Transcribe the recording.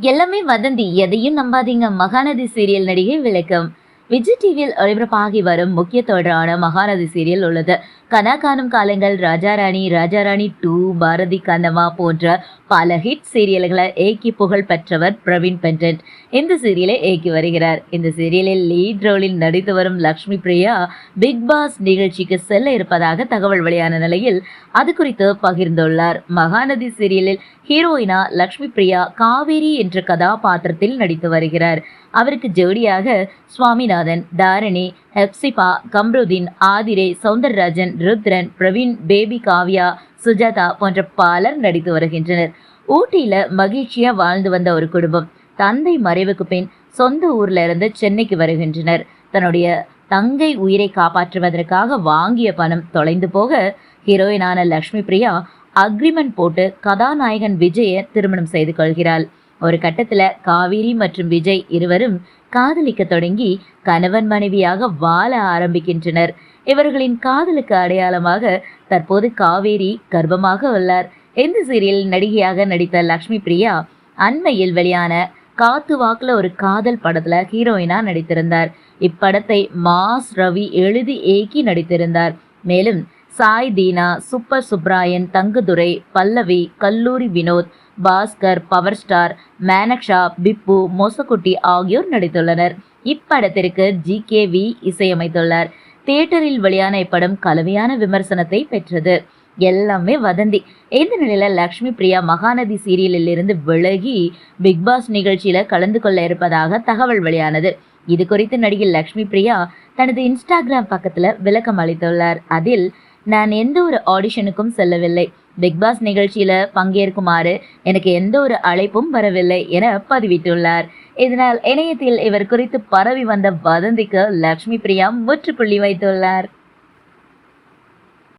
எல்லாமே வதந்தி, எதையும் நம்பாதீங்க. மகாநதி சீரியல் நடிகை விளக்கம். விஜய் டிவியில் ஒளிபரப்பாகி வரும் முக்கிய தொடரான மகாநதி சீரியல் உள்ளது. கனா காணும் காலங்கள், ராஜாராணி, ராஜாராணி 2, பாரதி கண்ணம்மா போன்ற பல ஹிட் சீரியல்களை இயக்கி புகழ் பெற்றவர் பிரவீன் பெண்டன்ட் இந்த சீரியலை இயக்கி வருகிறார். இந்த சீரியலில் லீட் ரோலில் நடித்து வரும் லக்ஷ்மி பிரியா பிக் பாஸ் நிகழ்ச்சிக்கு செல்ல இருப்பதாக தகவல் வெளியான நிலையில் அது குறித்து பகிர்ந்துள்ளார். மகாநதி சீரியலில் ஹீரோயினா லக்ஷ்மி பிரியா காவேரி என்ற கதாபாத்திரத்தில் நடித்து வருகிறார். அவருக்கு ஜோடியாக சுவாமிநாதன், தாரணி, ஹெப்சிபா, கம்ருதீன், ஆதிரே, சௌந்தரராஜன், ருத்ரன், பிரவீன், பேபி காவ்யா, சுஜாதா போன்ற பலர் நடித்து வருகின்றனர். ஊட்டியில மகிழ்ச்சியா வாழ்ந்து வந்த ஒரு குடும்பம் தந்தை மறைவுக்கு பின் சொந்த ஊர்ல இருந்து சென்னைக்கு வருகின்றனர். தன்னுடைய தங்கை உயிரை காப்பாற்றுவதற்காக வாங்கிய பணம் தொலைந்து போக ஹீரோயினான லக்ஷ்மி பிரியா அக்ரிமெண்ட் போட்டு கதாநாயகன் விஜயை திருமணம் செய்து கொள்கிறாள். ஒரு கட்டத்துல காவேரி மற்றும் விஜய் இருவரும் காதலிக்க தொடங்கி கணவன் மனைவியாக வாழ ஆரம்பிக்கின்றனர். இவர்களின் காதலுக்கு அடையாளமாக தற்போது காவேரி கர்ப்பமாக உள்ளார். இந்த சீரியல் நடிகையாக நடித்த லக்ஷ்மி பிரியா அண்மையில் வெளியான காத்து வாக்குல ஒரு காதல் படத்துல ஹீரோயினா நடித்திருந்தார். இப்படத்தை மாஸ் ரவி எழுதி இயக்கி நடித்திருந்தார். மேலும் சாய் தீனா, சூப்பர் சுப்ராயன், தங்குதுரை, பல்லவி, கல்லூரி வினோத், பாஸ்கர், பவர் ஸ்டார், மேனக்ஷா, பிப்பு, மோசக்குட்டி ஆகியோர் நடித்துள்ளனர். இப்படத்திற்கு GKV இசையமைத்துள்ளார். தியேட்டரில் வெளியான இப்படம் கலவையான விமர்சனத்தை பெற்றது. எல்லாமே வதந்தி. இந்த நிலையில லக்ஷ்மி பிரியா மகாநதி சீரியலில் இருந்து விலகி பிக் பாஸ் நிகழ்ச்சியில கலந்து கொள்ள இருப்பதாக தகவல் வெளியானது. இது குறித்து நடிகை லக்ஷ்மி பிரியா தனது இன்ஸ்டாகிராம் பக்கத்துல விளக்கம் அளித்துள்ளார். அதில், நான் எந்த ஒரு ஆடிஷனுக்கும் செல்லவில்லை. பிக் பாஸ் நிகழ்ச்சியில பங்கேற்குமாறு எனக்கு எந்த ஒரு அழைப்பும் வரவில்லை என பதிவிட்டுள்ளார். இதனால் இணையத்தில் இவர் குறித்து பரவி வந்த வதந்திக்கு லக்ஷ்மி பிரியா முற்றுப்புள்ளி வைத்துள்ளார்.